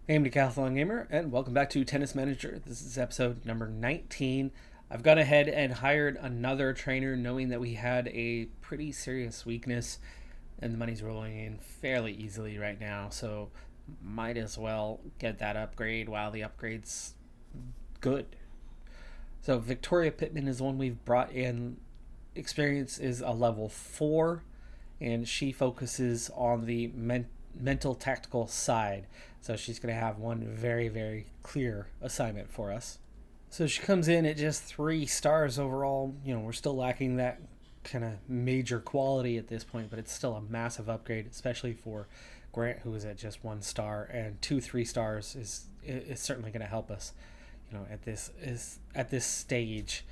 Hey, I'm Decathlon Gamer, and welcome back to Tennis Manager. This is episode number 19. I've gone ahead and hired another trainer, knowing that we had a pretty serious weakness, and the money's rolling in fairly easily right now, so might as well get that upgrade while the upgrade's good. So, Victoria Pittman is the one we've brought in. Experience is a level 4, and she focuses on the mental tactical side. So she's going to have one very, very clear assignment for us. So she comes in at just 3 stars overall. We're still lacking that kind of major quality at this point, but it's still a massive upgrade, especially for Grant, who is at just 1 star, and 2 3 stars is certainly going to help us. At this stage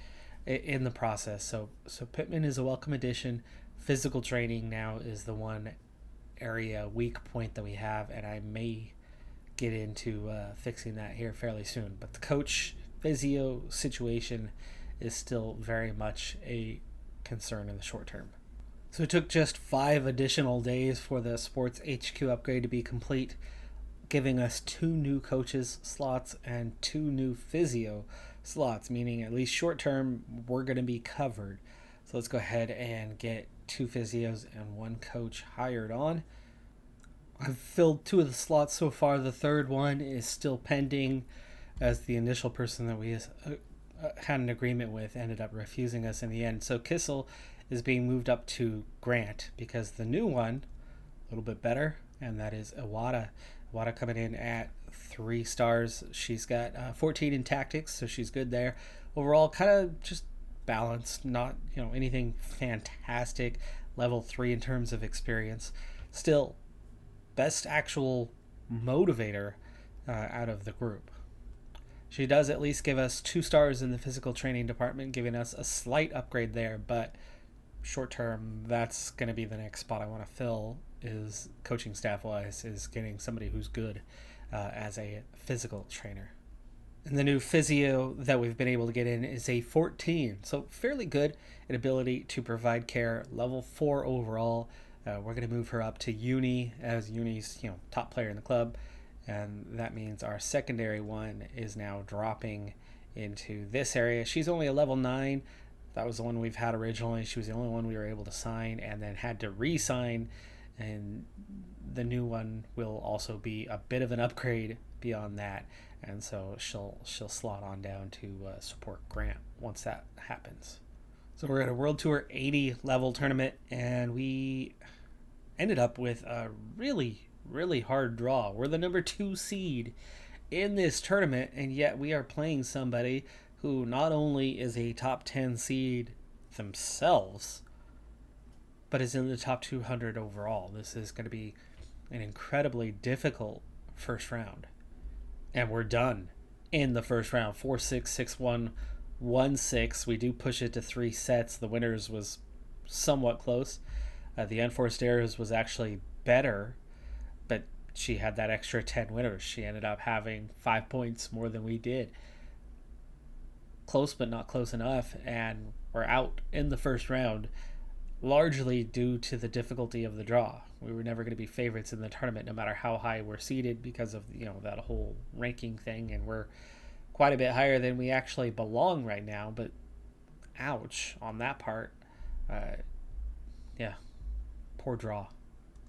in the process. So Pittman is a welcome addition. Physical training now is the one area weak point that we have, and I may get into fixing that here fairly soon. But the coach physio situation is still very much a concern in the short term. So it took just 5 additional days for the Sports HQ upgrade to be complete, giving us 2 new coaches slots and 2 new physio slots, meaning at least short term we're going to be covered. So let's go ahead and get 2 physios and 1 coach hired on. I've filled 2 of the slots so far. The third one is still pending, as the initial person that we had an agreement with ended up refusing us in the end. So Kissel is being moved up to Grant because the new one, a little bit better, and that is Iwata. Iwata coming in at 3 stars. She's got 14 in tactics, so she's good there. Overall, kind of just balanced, not anything fantastic. Level 3 in terms of experience. Still, best actual motivator out of the group. She does at least give us 2 stars in the physical training department, giving us a slight upgrade there, but short term, that's going to be the next spot I want to fill, is coaching staff wise, is getting somebody who's good as a physical trainer. And the new physio that we've been able to get in is a 14, so fairly good in ability to provide care, level 4 overall. We're going to move her up to Uni, as Uni's top player in the club, and that means our secondary one is now dropping into this area. She's only a level 9. That was the one we've had originally. She was the only one we were able to sign and then had to re-sign, and the new one will also be a bit of an upgrade beyond that, and so she'll slot on down to support Grant once that happens. So we're at a World Tour 80 level tournament, and we ended up with a really, really hard draw. We're the number 2 seed in this tournament, and yet we are playing somebody who not only is a top 10 seed themselves, but is in the top 200 overall. This is going to be an incredibly difficult first round. And we're done in the first round. 4-6, 6-1, 1-6. We do push it to 3 sets. The winners was somewhat close. The unforced errors was actually better, but she had that extra 10 winners. She ended up having 5 points more than we did. Close, but not close enough, and we're out in the first round, largely due to the difficulty of the draw. We were never going to be favorites in the tournament, no matter how high we're seeded, because of that whole ranking thing, and we're quite a bit higher than we actually belong right now. But ouch on that part. Poor draw.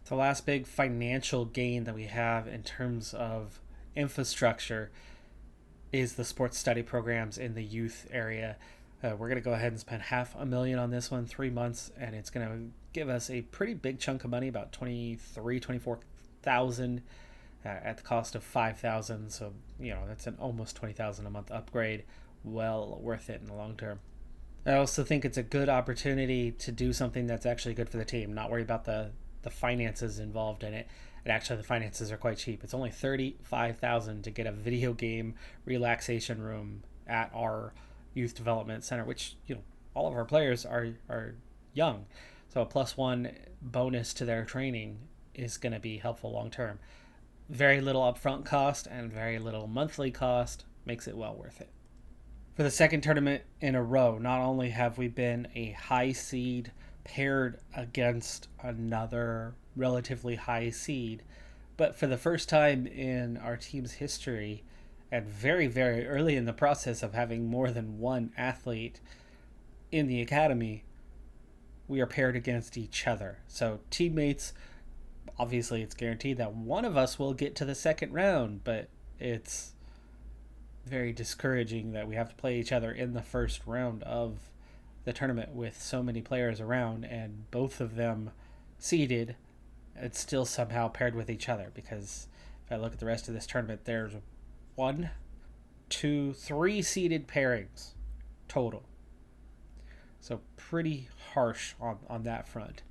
The last big financial gain that we have in terms of infrastructure is the sports study programs in the youth area. We're going to go ahead and spend $500,000 on this one, 3 months, and it's going to give us a pretty big chunk of money, about $24,000 at the cost of $5,000. So that's an almost $20,000 a month upgrade. Well worth it in the long term. I also think it's a good opportunity to do something that's actually good for the team, not worry about the finances involved in it. And actually, the finances are quite cheap. It's only $35,000 to get a video game relaxation room at our youth development center, which all of our players are young, so a +1 bonus to their training is going to be helpful long term. Very little upfront cost and very little monthly cost makes it well worth it. For the second tournament in a row, not only have we been a high seed paired against another relatively high seed, But for the first time in our team's history, and very, very early in the process of having more than one athlete in the academy, we are paired against each other. So teammates, obviously it's guaranteed that one of us will get to the second round, but it's very discouraging that we have to play each other in the first round of the tournament with so many players around and both of them seeded. It's still somehow paired with each other, because if I look at the rest of this tournament, there's 1, 2, 3 seeded pairings total. So pretty harsh on that front.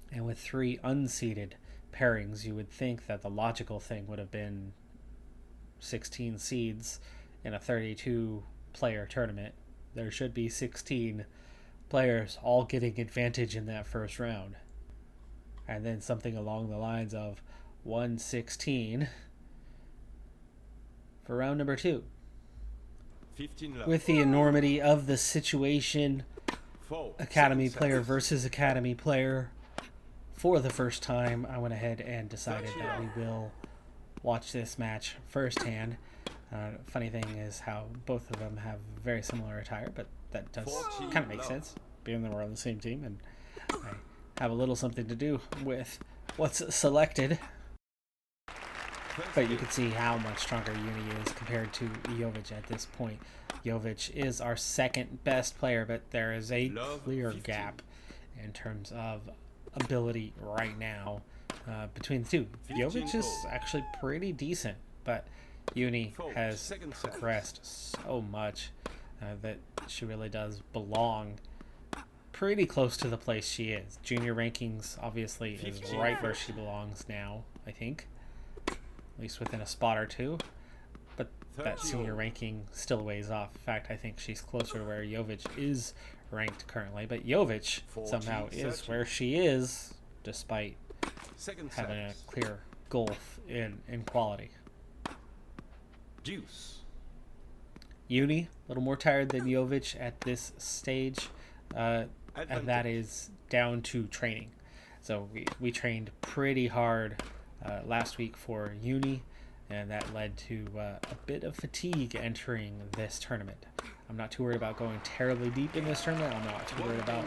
And with 3 unseeded pairings, you would think that the logical thing would have been 16 seeds in a 32 player tournament. There should be 16 players all getting advantage in that first round. And then something along the lines of 116 for round number 2. With the enormity of the situation, academy player versus academy player, for the first time, I went ahead and decided that we will watch this match firsthand. Funny thing is how both of them have very similar attire, but that does kind of make sense, being that we're on the same team, and I have a little something to do with what's selected. But you can see how much stronger Uni is compared to Jovic at this point. Jovic is our second best player, but there is a clear gap in terms of ability right now between the two. Jovic is actually pretty decent, but Uni has progressed so much that she really does belong pretty close to the place she is. Junior rankings obviously is right where she belongs now, I think. At least within a spot or two. But that senior ranking still weighs off. In fact, I think she's closer to where Jovic is ranked currently. But Jovic somehow is where she is, despite having a clear gulf in quality. Uni, a little more tired than Jovic at this stage. And that is down to training. So we trained pretty hard last week for Uni, and that led to a bit of fatigue entering this tournament. I'm not too worried about going terribly deep in this tournament. I'm not too worried about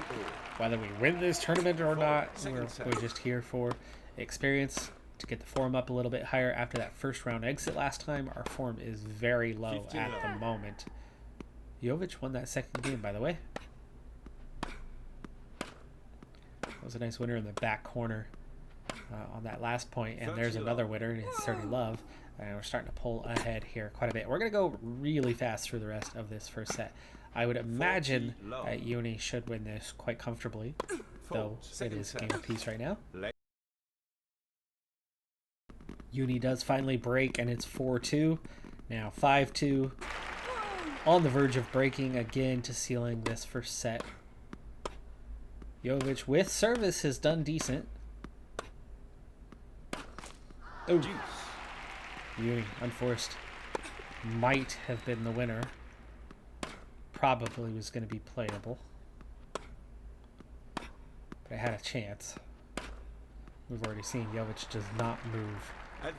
whether we win this tournament or not. We're just here for experience, to get the form up a little bit higher after that first round exit last time. Our form is very low at the moment. Jovic won that second game, by the way. That was a nice winner in the back corner on that last point, and there's another winner. It's 30 Love, and we're starting to pull ahead here quite a bit. We're going to go really fast through the rest of this first set. I would imagine that Uni should win this quite comfortably, though it is game of peace right now. Uni does finally break, and it's 4-2. Now 5-2. On the verge of breaking again to sealing this first set. Jovic with service has done decent. Oh, Uni, unforced. Might have been the winner. Probably was going to be playable. But I had a chance. We've already seen Jovic does not move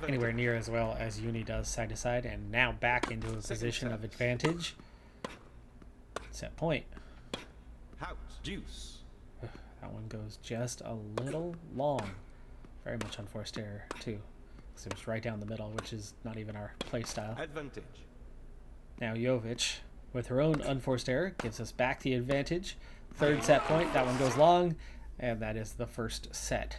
anywhere near as well as Uni does side to side, and now back into a position of advantage. Set point. That one goes just a little long. Very much unforced error too, because it was right down the middle, which is not even our play style. Now Jovic, with her own unforced error, gives us back the advantage. Third set point. That one goes long, and that is the first set.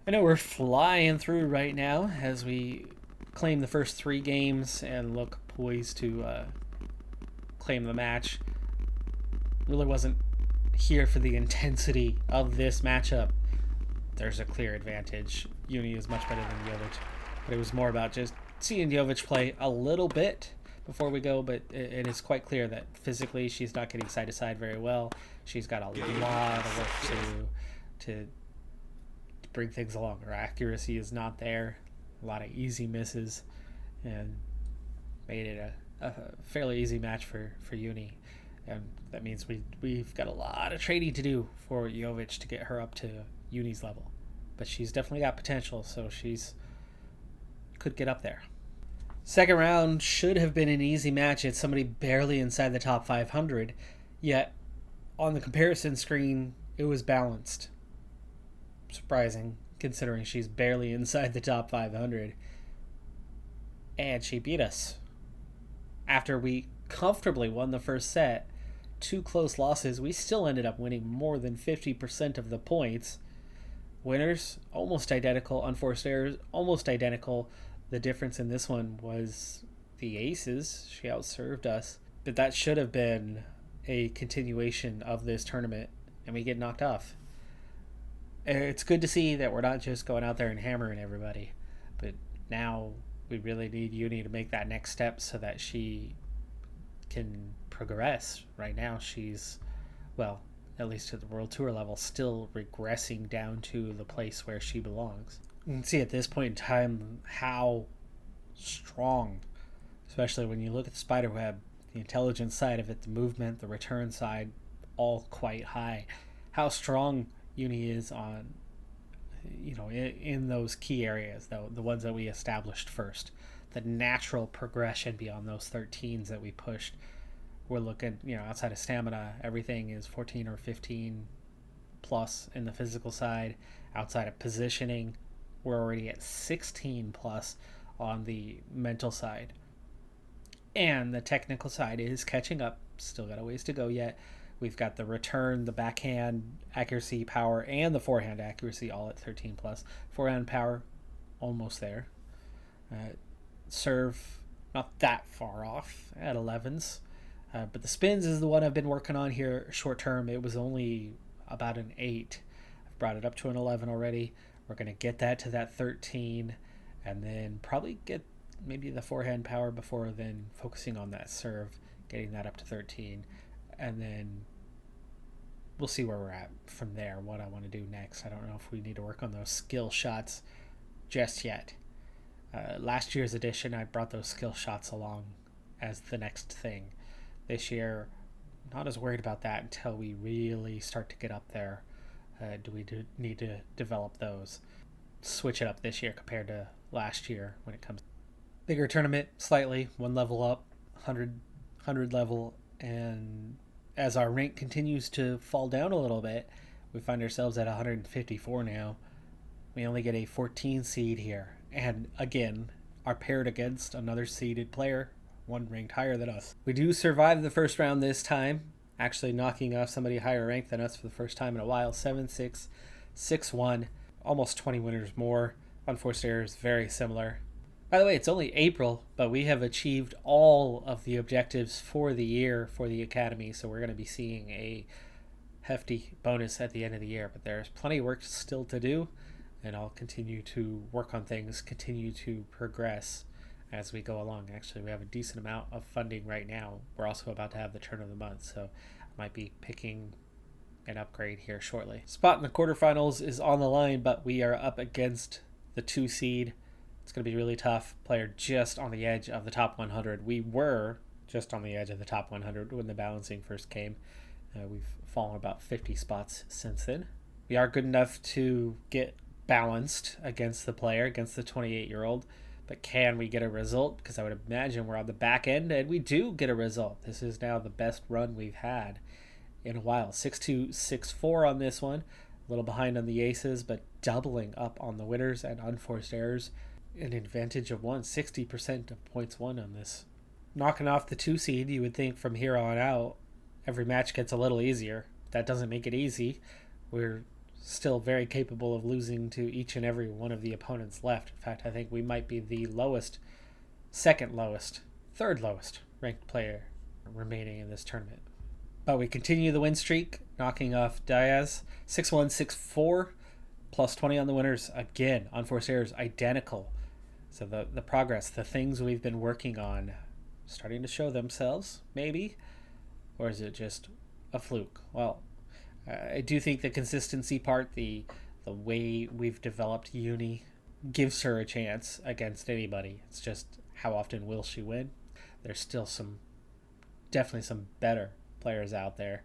I know we're flying through right now as we claim the first 3 games and look poised to claim the match. Really wasn't here for the intensity of this matchup. There's a clear advantage. Uni is much better than Jovic, but it was more about just seeing Jovic play a little bit before we go, but it is quite clear that physically she's not getting side to side very well. She's got a lot of work to bring things along. Her accuracy is not there. A lot of easy misses, and made it a fairly easy match for Uni. And that means we've got a lot of training to do for Jovic to get her up to Uni's level. but she's definitely got potential, so she's could get up there. Second round should have been an easy match. It's somebody barely inside the top 500, yet on the comparison screen, it was balanced. Surprising, considering she's barely inside the top 500. And she beat us. After we comfortably won the first set, 2 close losses, we still ended up winning more than 50% of the points. Winners, almost identical. Unforced errors, almost identical. The difference in this one was the aces. She outserved us. But that should have been a continuation of this tournament, and we get knocked off. It's good to see that we're not just going out there and hammering everybody, but now we really need Uni to make that next step so that she can progress. Right now she's, well, at least at the World Tour level, still regressing down to the place where she belongs. You can see at this point in time how strong, especially when you look at the spiderweb, the intelligence side of it, the movement, the return side, all quite high. How strong Uni is on, in those key areas, though, the ones that we established first. The natural progression beyond those 13s that we pushed. We're looking, outside of stamina, everything is 14 or 15 plus in the physical side. Outside of positioning, we're already at 16 plus on the mental side. And the technical side is catching up. Still got a ways to go yet. We've got the return, the backhand accuracy, power, and the forehand accuracy all at 13 plus. Forehand power, almost there. Serve, not that far off at 11s. But the spins is the one I've been working on here short term. It was only about an 8. I've brought it up to an 11 already. We're going to get that to that 13, and then probably get maybe the forehand power before then focusing on that serve, getting that up to 13, and then we'll see where we're at from there, what I want to do next. I don't know if we need to work on those skill shots just yet. Last year's edition, I brought those skill shots along as the next thing. This year, not as worried about that until we really start to get up there. Do we need to develop those? Switch it up this year compared to last year when it comes bigger tournament, slightly, one level up, 100 level, and as our rank continues to fall down a little bit, we find ourselves at 154 now. We only get a 14 seed here, and again, are paired against another seeded player, one ranked higher than us. We do survive the first round this time, actually knocking off somebody higher ranked than us for the first time in a while. 7-6, 6-1, almost 20 winners more. Unforced errors, very similar. By the way, it's only April, but we have achieved all of the objectives for the year for the Academy, so we're going to be seeing a hefty bonus at the end of the year. But there's plenty of work still to do, and I'll continue to work on things, continue to progress as we go along. Actually, we have a decent amount of funding right now. We're also about to have the turn of the month, so I might be picking an upgrade here shortly. Spot in the quarterfinals is on the line, but we are up against the 2 seed. It's going to be really tough. Player just on the edge of the top 100. We were just on the edge of the top 100 when the balancing first came. We've fallen about 50 spots since then. We are good enough to get balanced against the player, against the 28-year-old. But can we get a result? Because I would imagine we're on the back end, and we do get a result. This is now the best run we've had in a while. 6-2, 6-4 on this one. A little behind on the aces, but doubling up on the winners and unforced errors. An advantage of 60% of points won on this. Knocking off the 2 seed, you would think from here on out, every match gets a little easier. That doesn't make it easy. We're still very capable of losing to each and every one of the opponents left. In fact, I think we might be the lowest, second lowest, third lowest ranked player remaining in this tournament. But we continue the win streak, knocking off Diaz. 6-1, 6-4, plus 20 on the winners. Again, unforced errors, identical. So the progress, the things we've been working on, starting to show themselves, maybe? Or is it just a fluke? Well, I do think the consistency part, the way we've developed Uni, gives her a chance against anybody. It's just how often will she win? There's still definitely some better players out there.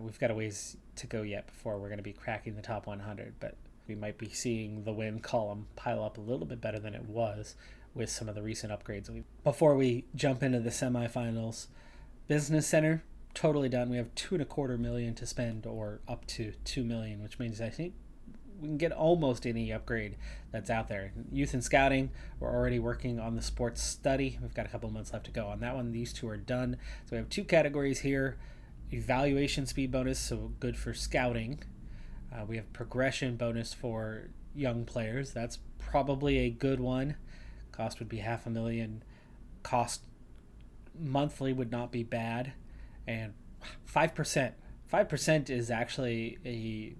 We've got a ways to go yet before we're going to be cracking the top 100, but we might be seeing the win column pile up a little bit better than it was with some of the recent upgrades. Before we jump into the semifinals, Business Center, totally done. We have $2.25 million to spend, or up to $2 million, which means I think we can get almost any upgrade that's out there. Youth and Scouting, we're already working on the sports study. We've got a couple months left to go on that one. These two are done. So we have two categories here. Evaluation speed bonus, so good for scouting. We have progression bonus for young players. That's probably a good one. Cost would be $500,000. Cost monthly would not be bad. And 5%. 5% is actually a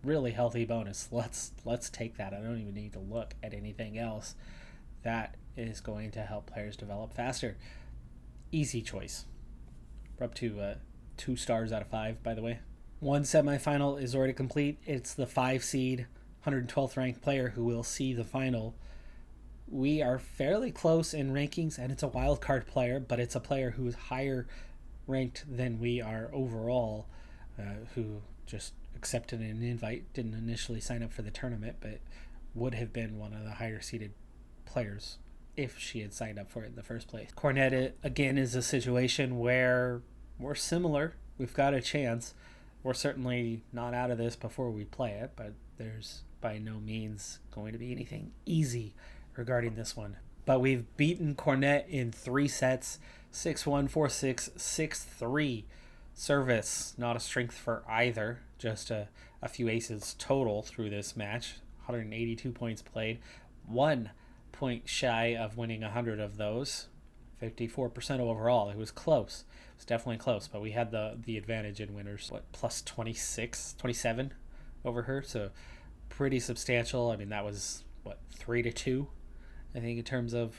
really healthy bonus. Let's take that. I don't even need to look at anything else. That is going to help players develop faster. Easy choice. We're up to 2 stars out of 5, by the way. One semifinal is already complete. It's the 5 seed, 112th ranked player who will see the final. We are fairly close in rankings, and it's a wild card player, but it's a player who is higher ranked than we are overall, who just accepted an invite, didn't initially sign up for the tournament, but would have been one of the higher seeded players if she had signed up for it in the first place. Cornet, again, is a situation where we're similar. We've got a chance. We're certainly not out of this before we play it, but there's by no means going to be anything easy regarding this one. But we've beaten Cornet in 3 sets, 6-1, 4-6, 6-3. Service, not a strength for either, just a few aces total through this match. 182 points played, 1 point shy of winning 100 of those. 54% overall. It was close. It was definitely close, but we had the advantage in winners. Plus 26, 27 over her, so pretty substantial. I mean, that was 3-2, I think, in terms of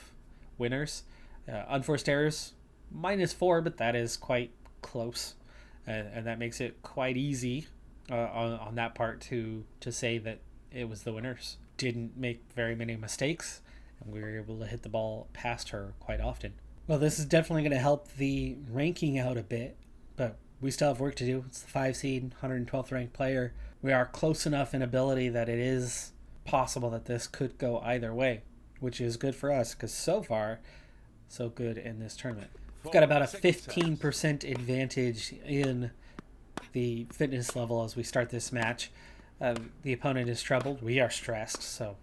winners. Unforced errors, -4, but that is quite close, and that makes it quite easy on that part to say that it was the winners. Didn't make very many mistakes, and we were able to hit the ball past her quite often. Well, this is definitely going to help the ranking out a bit, but we still have work to do. It's the 5 seed, 112th ranked player. We are close enough in ability that it is possible that this could go either way, which is good for us, because so far, so good in this tournament. We've got about a 15% advantage in the fitness level as we start this match. The opponent is troubled. We are stressed, so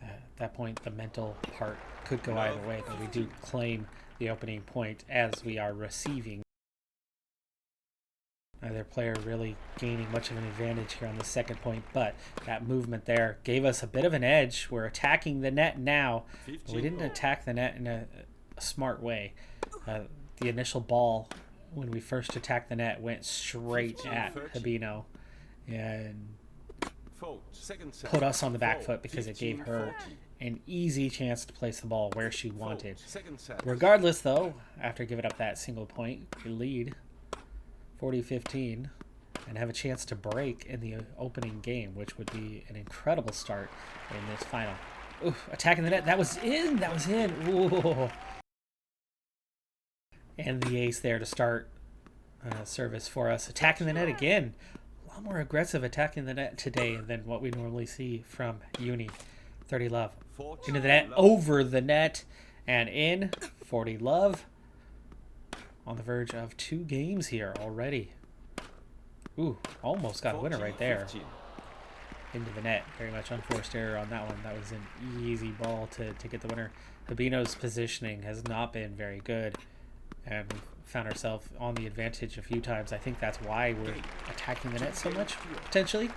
at that point, the mental part could go either way, but we do claim the opening point as we are receiving. Neither player really gaining much of an advantage here on the second point, but that movement there gave us a bit of an edge. We're attacking the net now, but we didn't attack the net in a smart way. The initial ball, when we first attacked the net, went straight at Habino and put us on the back foot because it gave her an easy chance to place the ball where she wanted. Regardless, though, after giving up that single point, we lead 40-15 and have a chance to break in the opening game, which would be an incredible start in this final. Oof, attacking the net. That was in. That was in. Ooh. And the ace there to start service for us. Attacking the net again. A lot more aggressive attacking the net today than what we normally see from Uni. 30 love. Into the net. Over the net. And in. 40 love. On the verge of 2 games here already. Ooh, almost got a winner right there. Into the net. Very much unforced error on that one. That was an easy ball to get the winner. Habino's positioning has not been very good, and we've found ourselves on the advantage a few times. I think that's why we're attacking the net so much, potentially.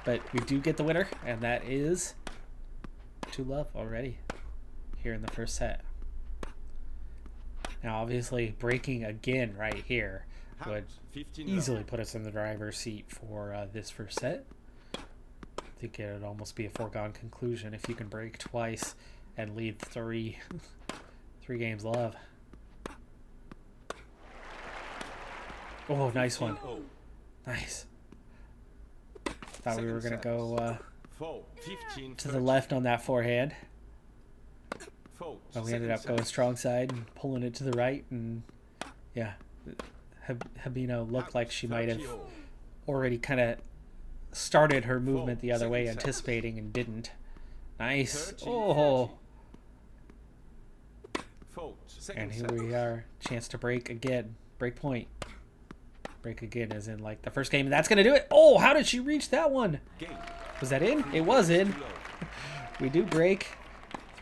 But we do get the winner, and that is 2 love already here in the first set. Now, obviously, breaking again right here would easily put us in the driver's seat for this first set. I think it would almost be a foregone conclusion if you can break twice and lead 3 games love. Oh, nice one. Nice. Thought we were going to go to the left on that forehand. But we ended up going strong side and pulling it to the right. And yeah, Habino looked like she might have already kind of started her movement the other way, anticipating, and didn't. Nice. Oh. And here we are. Chance to break again. Break point. Break again as in like the first game. That's going to do it. Oh, how did she reach that one? Was that in? It was in. We do break.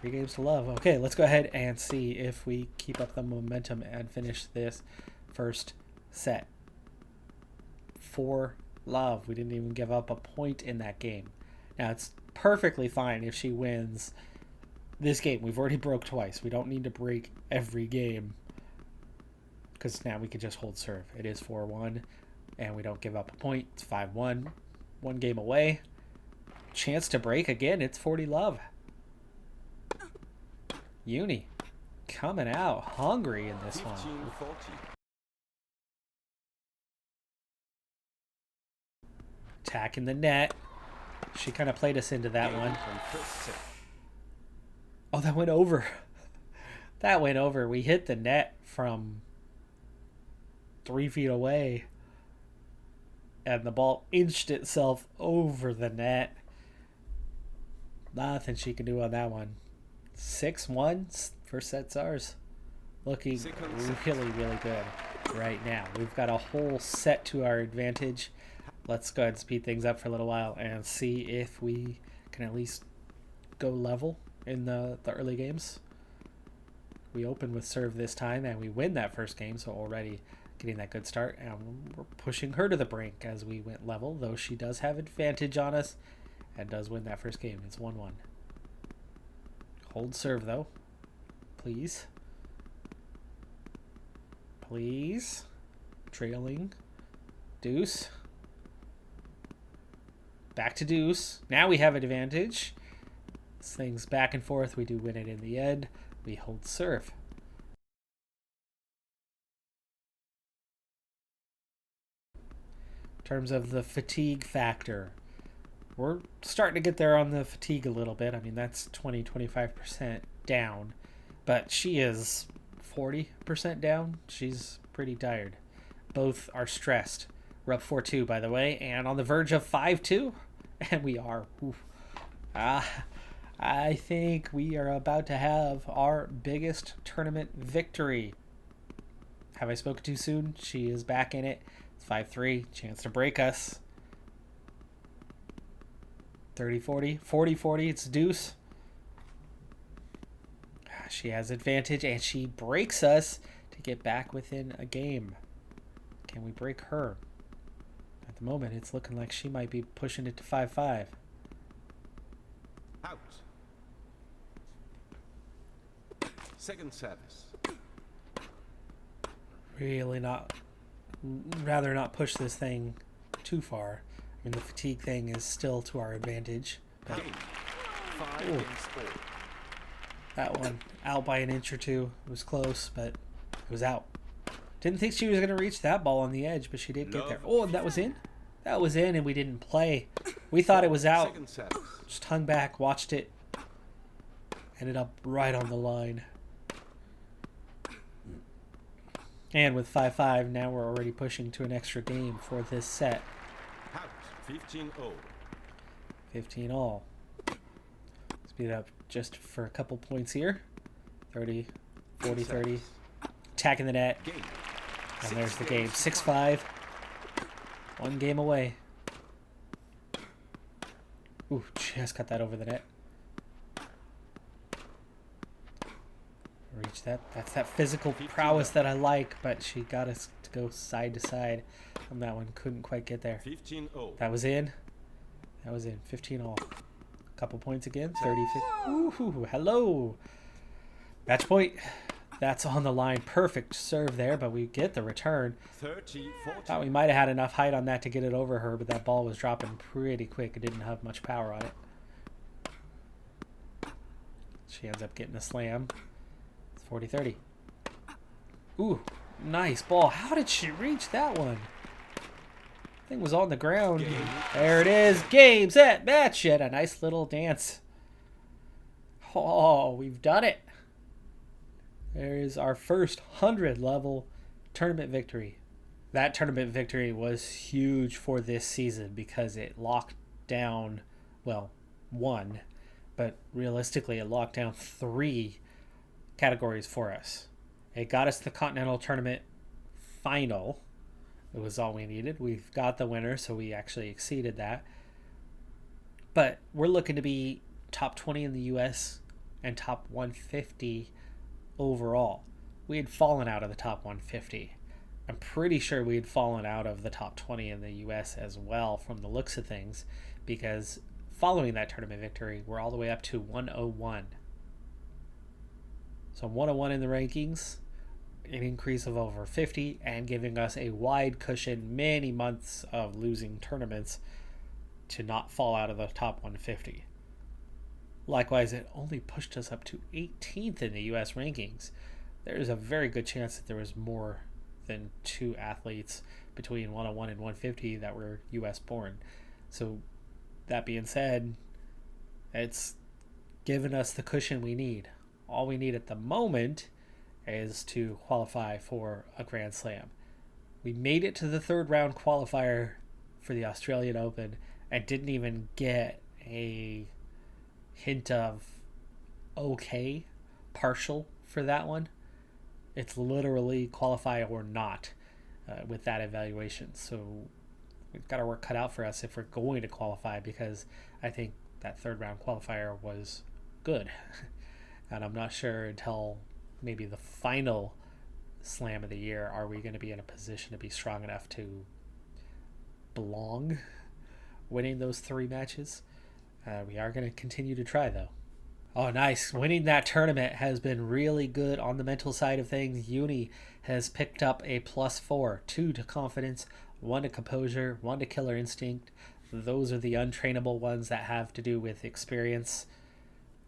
3 games to love. Okay, let's go ahead and see if we keep up the momentum and finish this first set. 4 love. We didn't even give up a point in that game. Now, it's perfectly fine if she wins this game. We've already broke twice. We don't need to break every game because now we can just hold serve. It is 4-1, and we don't give up a point. It's 5-1. 1 game away. Chance to break again. It's 40 love. Uni coming out hungry in this one. Attacking the net. She kind of played us into that one. Oh, that went over. That went over. We hit the net from 3 feet away. And the ball inched itself over the net. Nothing she can do on that one. 6-1. First set's ours. Looking really, really good right now. We've got a whole set to our advantage. Let's go ahead and speed things up for a little while and see if we can at least go level in the early games. We open with serve this time and we win that first game, so already getting that good start. And we're pushing her to the brink as we went level, though she does have advantage on us and does win that first game. It's 1-1. Hold serve, though. Please. Please. Trailing. Deuce. Back to deuce. Now we have an advantage. This thing's back and forth. We do win it in the end. We hold serve. In terms of the fatigue factor, we're starting to get there on the fatigue a little bit. I mean, that's 20-25% down, but she is 40% down. She's pretty tired. Both are stressed. We're up 4-2, by the way, and on the verge of 5-2, and we are. I think we are about to have our biggest tournament victory. Have I spoken too soon? She is back in it. It's 5-3. Chance to break us. 30-40. 40-40. It's deuce. She has advantage, and she breaks us to get back within a game. Can we break her? At the moment, it's looking like she might be pushing it to 5-5. Out. Second service. Really not. Rather not push this thing too far. I mean, the fatigue thing is still to our advantage. But, that one out by an inch or two. It was close, but it was out. Didn't think she was going to reach that ball on the edge, but she did get there. Oh, and that was in? That was in, and we didn't play. We thought it was out. Just hung back, watched it. Ended up right on the line. And with 5-5, now we're already pushing to an extra game for this set. 15-0. 15-all. Speed it up just for a couple points here. 30, 40, 30. Attacking the net. And there's the game. 6-5. 1 game away. Ooh, just got that over the net. Reach that. That's that physical prowess that I like, but she got us to go side to side on that one. Couldn't quite get there. 15-0. That was in. That was in. 15-all. Couple points again. 30, 50. Ooh, hello. Match point. That's on the line. Perfect serve there, but we get the return. 30-40. Thought we might have had enough height on that to get it over her, but that ball was dropping pretty quick. It didn't have much power on it. She ends up getting a slam. It's 40-30. Ooh, nice ball. How did she reach that one? Thing was on the ground. There it is. Game, set, match. Yet a nice little dance. Oh, we've done it. There is our first 100 level tournament victory. That tournament victory was huge for this season because it locked down, well, one, but realistically, it locked down three categories for us. It got us the Continental Tournament final. It was all we needed. We've got the winner, so we actually exceeded that. But we're looking to be top 20 in the US and top 150 overall. We had fallen out of the top 150. I'm pretty sure we had fallen out of the top 20 in the US as well from the looks of things, because following that tournament victory, we're all the way up to 101. So 101 in the rankings, an increase of over 50, and giving us a wide cushion, many months of losing tournaments to not fall out of the top 150. Likewise, it only pushed us up to 18th in the US rankings. There's a very good chance that there was more than two athletes between 101 and 150 that were US born. So that being said, it's given us the cushion we need. All we need at the moment is to qualify for a Grand Slam. We made it to the third round qualifier for the Australian Open and didn't even get a hint of okay, partial for that one. It's literally qualify or not with that evaluation. So we've got our work cut out for us if we're going to qualify, because I think that third round qualifier was good. And I'm not sure until maybe the final slam of the year are we going to be in a position to be strong enough to belong winning those three matches. We are going to continue to try, though. Oh, nice. Winning that tournament has been really good on the mental side of things. Uni has picked up a +4, 2 to confidence, 1 to composure, 1 to killer instinct. Those are the untrainable ones that have to do with experience.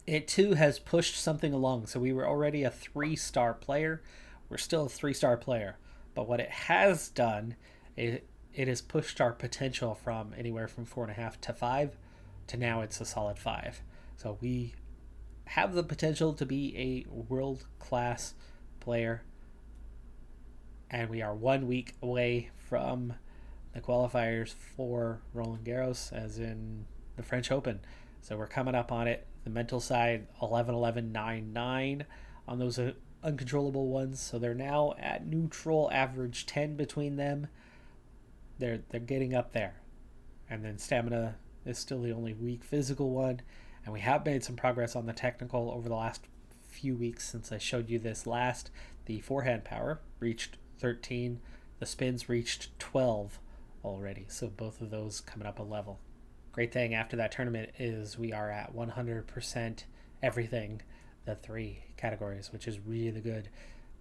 It too has pushed something along. So we were already a 3-star player. We're still a 3-star player. But what it has done, it has pushed our potential from anywhere from 4.5 to 5 to now it's a solid 5. So we have the potential to be a world-class player. And we are 1 week away from the qualifiers for Roland Garros, as in the French Open. So we're coming up on it. The mental side, 11-11-9-9 on those uncontrollable ones. So they're now at neutral, average 10 between them. They're getting up there. And then stamina is still the only weak physical one. And we have made some progress on the technical over the last few weeks since I showed you this last. The forehand power reached 13. The spins reached 12 already. So both of those coming up a level. Great thing after that tournament is we are at 100% everything, the 3 categories, which is really good.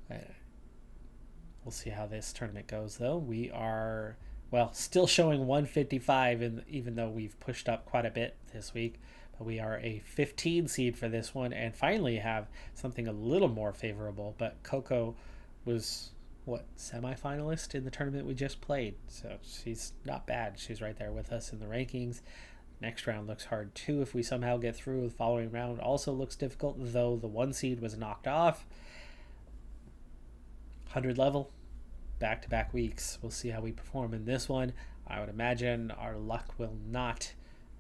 We'll see how this tournament goes, though. We are, still showing 155, even though we've pushed up quite a bit this week. But we are a 15 seed for this one, and finally have something a little more favorable. But Coco was, semi-finalist in the tournament we just played. So she's not bad. She's right there with us in the rankings. Next round looks hard too if we somehow get through. The following round also looks difficult, though the 1 seed was knocked off. 100 level, back-to-back weeks. We'll see how we perform in this one. I would imagine our luck will not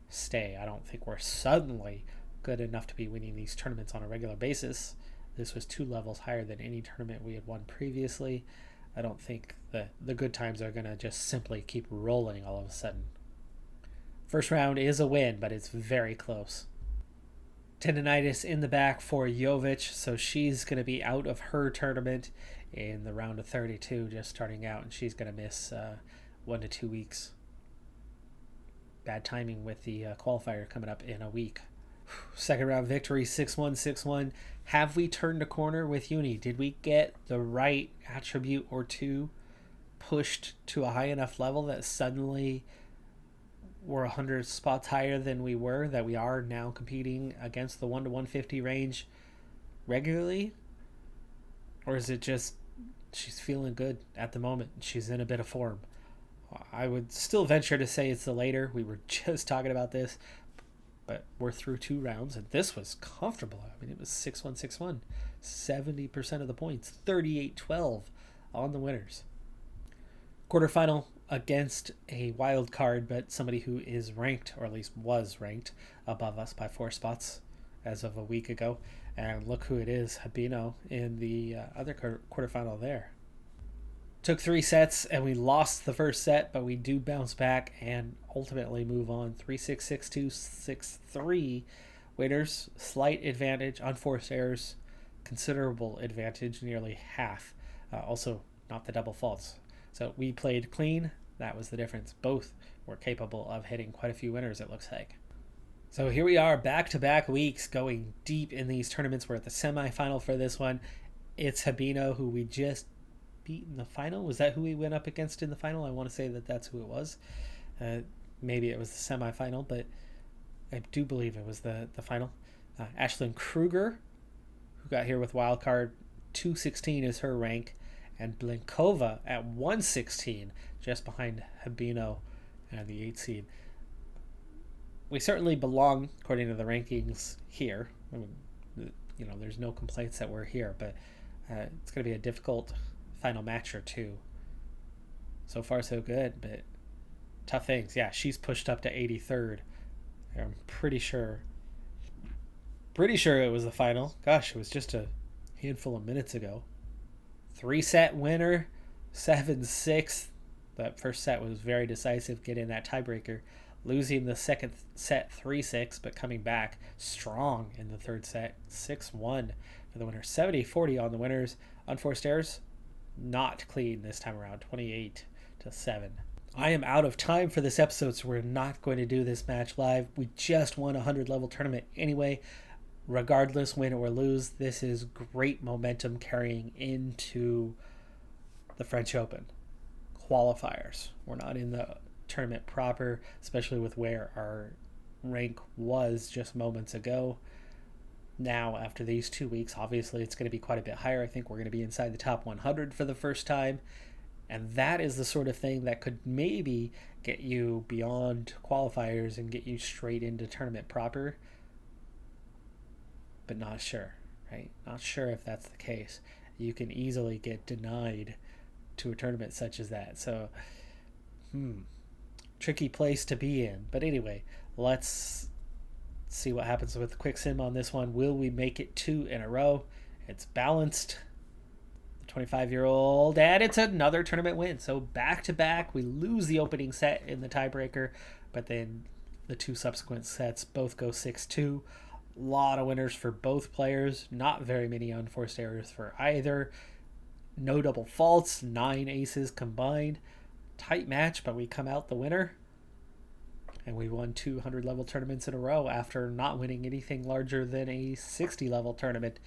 stay. I don't think we're suddenly good enough to be winning these tournaments on a regular basis. This was 2 levels higher than any tournament we had won previously. I don't think the good times are going to just simply keep rolling all of a sudden. First round is a win, but it's very close. Tendinitis in the back for Jovic, so she's going to be out of her tournament in the round of 32, just starting out, and she's going to miss 1 to 2 weeks. Bad timing with the qualifier coming up in a week. Second round victory, 6-1, 6-1. Have we turned a corner with Uni? Did we get the right attribute or two pushed to a high enough level that suddenly we're 100 spots higher than we were, that we are now competing against the 1 to 150 range regularly? Or is it just she's feeling good at the moment? She's in a bit of form. I would still venture to say it's the later. We were just talking about this. But we're through 2 rounds, and this was comfortable. I mean, it was 6-1, 6-1. 70% of the points, 38-12 on the winners. Quarterfinal against a wild card, but somebody who is ranked, or at least was ranked, above us by 4 spots as of a week ago. And look who it is, Habino, in the other quarterfinal there. Took 3 sets and we lost the first set, but we do bounce back and ultimately move on 3-6, 6-2, 6-3. Winners, slight advantage, unforced errors, considerable advantage, nearly half. Also, not the double faults. So we played clean. That was the difference. Both were capable of hitting quite a few winners, it looks like. So here we are, back-to-back weeks, going deep in these tournaments. We're at the semifinal for this one. It's Habino, who we just beat in the final. Was that who we went up against in the final? I want to say that that's who it was. Maybe it was the semifinal, but I do believe it was the final. Ashlyn Kruger, who got here with wildcard 216 is her rank, and Blinkova at 116, just behind Habino and the 8 seed. We certainly belong, according to the rankings, here. I mean, there's no complaints that we're here, but it's going to be a difficult final match or two. So far, so good, but tough things. Yeah, she's pushed up to 83rd. I'm pretty sure it was the final. Gosh, it was just a handful of minutes ago. 3-set winner, 7-6. That first set was very decisive, getting that tiebreaker. Losing the second set 3-6, but coming back strong in the third set, 6-1 for the winner. 70-40 on the winners. Unforced errors, not clean this time around, 28-7. I am out of time for this episode, so we're not going to do this match live. We just won a 100-level tournament anyway. Regardless, win or lose, this is great momentum carrying into the French Open qualifiers. We're not in the tournament proper, especially with where our rank was just moments ago. Now, after these 2 weeks, obviously it's going to be quite a bit higher. I think we're going to be inside the top 100 for the first time. And that is the sort of thing that could maybe get you beyond qualifiers and get you straight into tournament proper. But not sure, right? Not sure if that's the case. You can easily get denied to a tournament such as that. So, tricky place to be in. But anyway, let's see what happens with the quick sim on this one. Will we make it 2 in a row? It's balanced. The 25-year-old, and it's another tournament win. So back to back, we lose the opening set in the tiebreaker, but then the 2 subsequent sets both go 6-2. A lot of winners for both players. Not very many unforced errors for either. No double faults. 9 aces combined. Tight match, but we come out the winner. And we won 200-level tournaments in a row after not winning anything larger than a 60-level tournament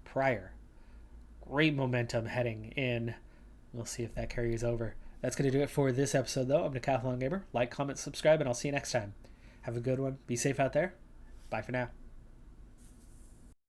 prior. Great momentum heading in. We'll see if that carries over. That's going to do it for this episode, though. I'm Decathlon Gamer. Like, comment, subscribe, and I'll see you next time. Have a good one. Be safe out there. Bye for now.